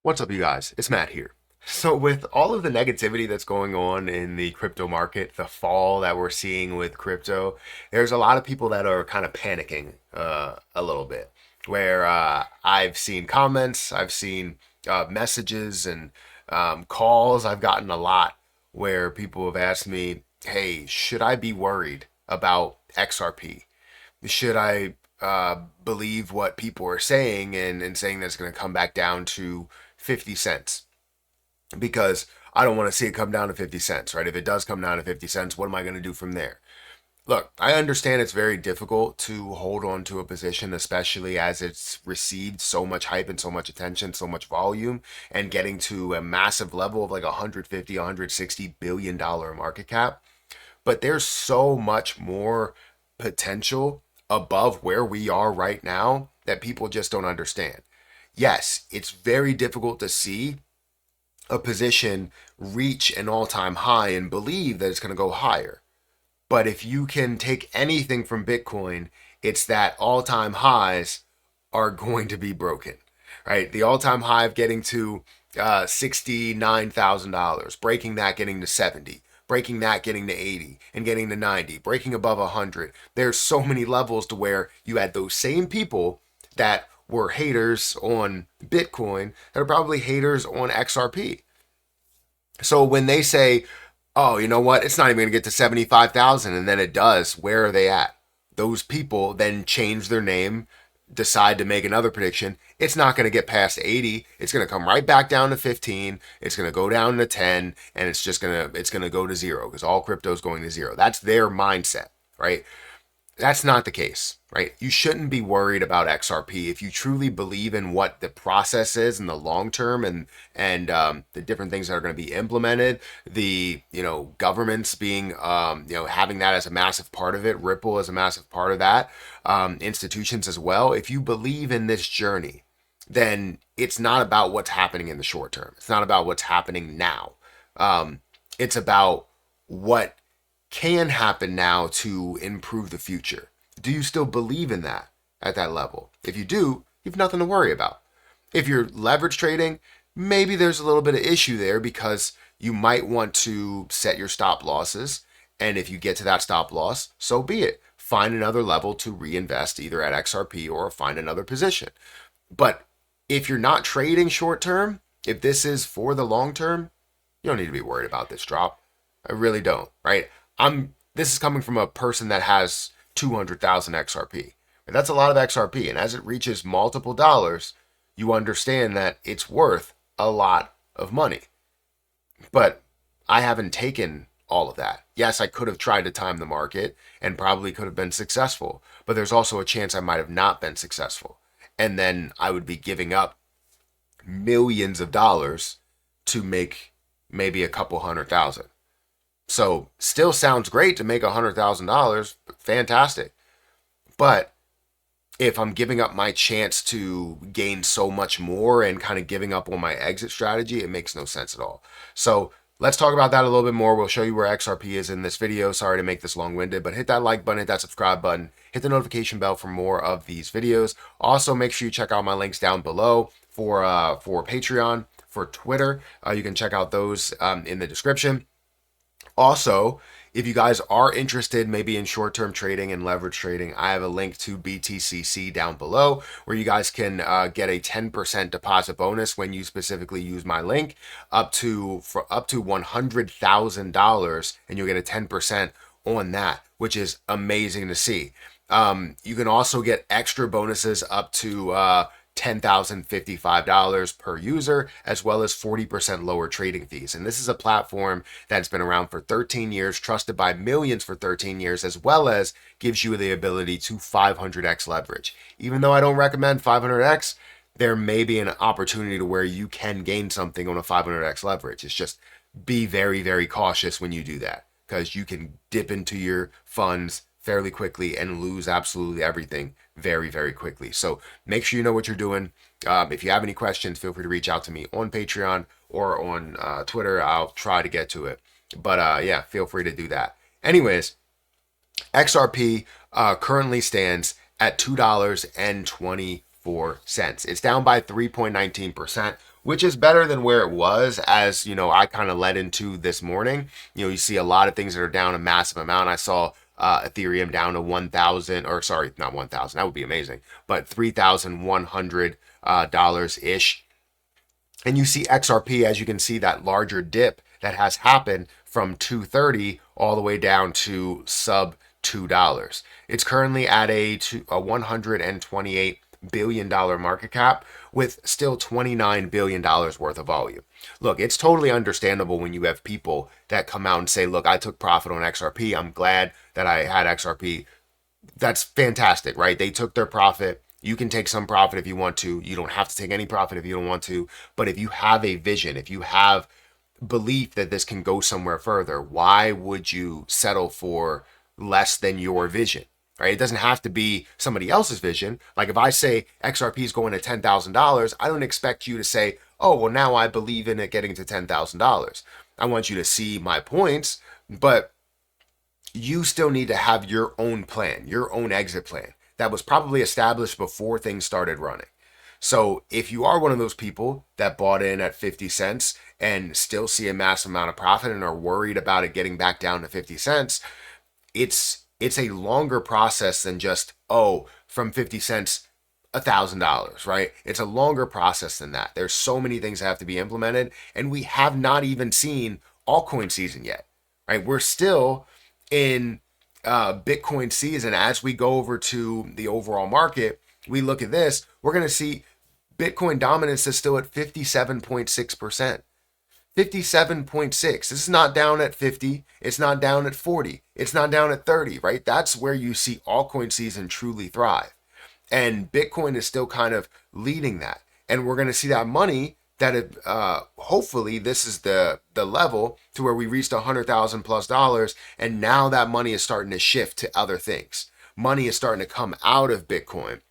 What's up, you guys? It's Matt here. So, with all of the negativity that's going on in the crypto market, the fall that we're seeing with crypto, there's a lot of people that are kind of panicking a little bit. Where I've seen comments, I've seen messages, and calls. I've gotten a lot where people have asked me, hey, should I be worried about XRP? Should I believe what people are saying and saying that it's going to come back down to 50 cents? Because I don't want to see it come down to 50 cents, right? If it does come down to 50 cents, what am I going to do from there? Look, I understand it's very difficult to hold on to a position, especially as it's received so much hype and so much attention, so much volume, and getting to a massive level of like 150, 160 billion dollar market cap. But there's so much more potential above where we are right now that people just don't understand. Yes, it's very difficult to see a position reach an all-time high and believe that it's going to go higher. But if you can take anything from Bitcoin, it's that all-time highs are going to be broken, right? The all-time high of getting to $69,000, breaking that, getting to 70, breaking that, getting to 80, and getting to 90, breaking above 100. There's so many levels to where you had those same people that were haters on Bitcoin that are probably haters on XRP. So when they say, oh, you know what, it's not even going to get to 75,000, and then it does, where are they at? Those people then change their name, decide to make another prediction. It's not going to get past 80. It's going to come right back down to 15. It's going to go down to 10, and it's going to go to zero because all crypto is going to zero. That's their mindset, right? That's not the case, right? You shouldn't be worried about XRP if you truly believe in what the process is in the long term, and the different things that are going to be implemented. The governments being having that as a massive part of it, Ripple as a massive part of that, institutions as well. If you believe in this journey, then it's not about what's happening in the short term. It's not about what's happening now. It's about what can happen now to improve the future. Do you still believe in that at that level? If you do, you have nothing to worry about. If you're leverage trading, maybe there's a little bit of issue there because you might want to set your stop losses. And if you get to that stop loss, so be it. Find another level to reinvest either at XRP or find another position. But if you're not trading short term, if this is for the long term, you don't need to be worried about this drop. I really don't, right? This is coming from a person that has 200,000 XRP. That's a lot of XRP, and as it reaches multiple dollars, you understand that it's worth a lot of money. But I haven't taken all of that. Yes, I could have tried to time the market and probably could have been successful, but there's also a chance I might have not been successful. And then I would be giving up millions of dollars to make maybe a couple 100,000. So still sounds great to make $100,000, fantastic. But if I'm giving up my chance to gain so much more and kind of giving up on my exit strategy, it makes no sense at all. So let's talk about that a little bit more. We'll show you where XRP is in this video. Sorry to make this long-winded, but hit that like button, hit that subscribe button, hit the notification bell for more of these videos. Also, make sure you check out my links down below for Patreon, for Twitter. You can check out those in the description. Also, if you guys are interested maybe in short-term trading and leverage trading, I have a link to BTCC down below where you guys can get a 10% deposit bonus when you specifically use my link up to $100,000, and you'll get a 10% on that, which is amazing to see. You can also get extra bonuses up to $10,055 per user, as well as 40% lower trading fees. And this is a platform that's been around for 13 years, trusted by millions for 13 years, as well as gives you the ability to 500x leverage. Even though I don't recommend 500x, there may be an opportunity to where you can gain something on a 500x leverage. It's just be very, very cautious when you do that, because you can dip into your funds fairly quickly and lose absolutely everything very, very quickly. So make sure you know what you're doing. If you have any questions, feel free to reach out to me on Patreon or on Twitter. I'll try to get to it. But yeah, feel free to do that. Anyways, XRP currently stands at $2.24. It's down by 3.19%. which is better than where it was. As you know, I kind of led into this morning. You see a lot of things that are down a massive amount. I saw Ethereum down to 1,000, or sorry, not 1,000. That would be amazing, but $3,100 ish. And you see XRP, as you can see, that larger dip that has happened from 230 all the way down to sub $2. It's currently at a $128 billion market cap with still $29 billion worth of volume. Look, it's totally understandable when you have people that come out and say, look, I took profit on XRP. I'm glad that I had XRP. That's fantastic, right? They took their profit. You can take some profit if you want to. You don't have to take any profit if you don't want to. But if you have a vision, if you have belief that this can go somewhere further, why would you settle for less than your vision? Right? It doesn't have to be somebody else's vision. Like if I say XRP is going to $10,000, I don't expect you to say, oh, well, now I believe in it getting to $10,000. I want you to see my points, but you still need to have your own plan, your own exit plan that was probably established before things started running. So if you are one of those people that bought in at 50 cents and still see a massive amount of profit and are worried about it getting back down to 50 cents, it's a longer process than just, oh, from 50 cents, $1,000, right? It's a longer process than that. There's so many things that have to be implemented, and we have not even seen altcoin season yet, right? We're still in Bitcoin season. As we go over to the overall market, we look at this, we're going to see Bitcoin dominance is still at 57.6%. 57.6. This is not down at 50. It's not down at 40. It's not down at 30, right? That's where you see altcoin season truly thrive. And Bitcoin is still kind of leading that. And we're going to see that money that hopefully this is the level to where we reached $100,000+ and now that money is starting to shift to other things. Money is starting to come out of Bitcoin.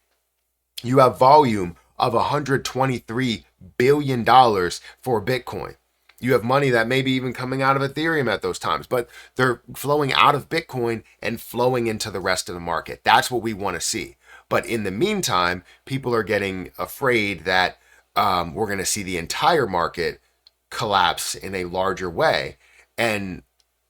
You have volume of $123 billion for Bitcoin. You have money that may be even coming out of Ethereum at those times, but they're flowing out of Bitcoin and flowing into the rest of the market. That's what we want to see. But in the meantime, people are getting afraid that we're going to see the entire market collapse in a larger way. And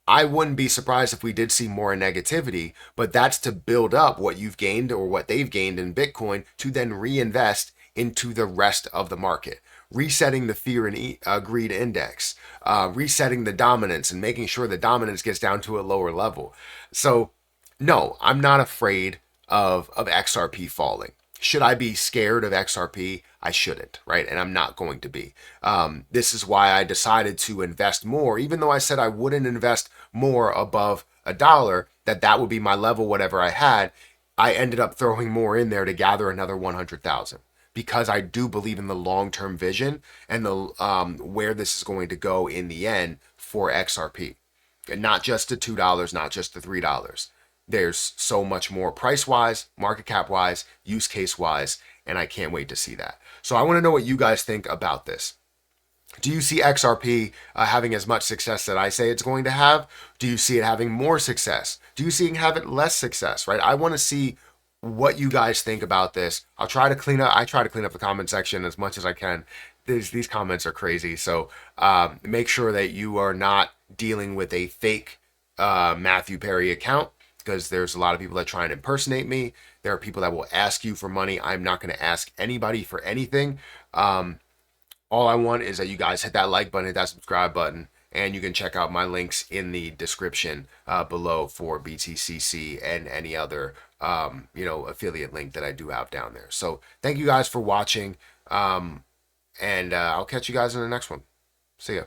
I wouldn't be surprised if we did see more negativity, but that's to build up what you've gained or what they've gained in Bitcoin to then reinvest into the rest of the market, resetting the fear and greed index, resetting the dominance and making sure the dominance gets down to a lower level. So no, I'm not afraid of XRP falling. Should I be scared of XRP? I shouldn't, right? And I'm not going to be. This is why I decided to invest more, even though I said I wouldn't invest more above $1, that would be my level, whatever I had. I ended up throwing more in there to gather another 100,000 because I do believe in the long-term vision and the where this is going to go in the end for XRP. And not just to $2, not just to $3. There's so much more price-wise, market cap-wise, use case-wise, and I can't wait to see that. So I want to know what you guys think about this. Do you see XRP having as much success that I say it's going to have? Do you see it having more success? Do you see it having less success, right? I want to see what you guys think about this. I try to clean up the comment section as much as I can. These comments are crazy. So make sure that you are not dealing with a fake Matthew Perry account, because there's a lot of people that try and impersonate me. There are people that will ask you for money. I'm not going to ask anybody for anything. All I want is that you guys hit that like button, hit that subscribe button, and you can check out my links in the description below for BTCC and any other affiliate link that I do have down there. So thank you guys for watching, and I'll catch you guys in the next one. See ya.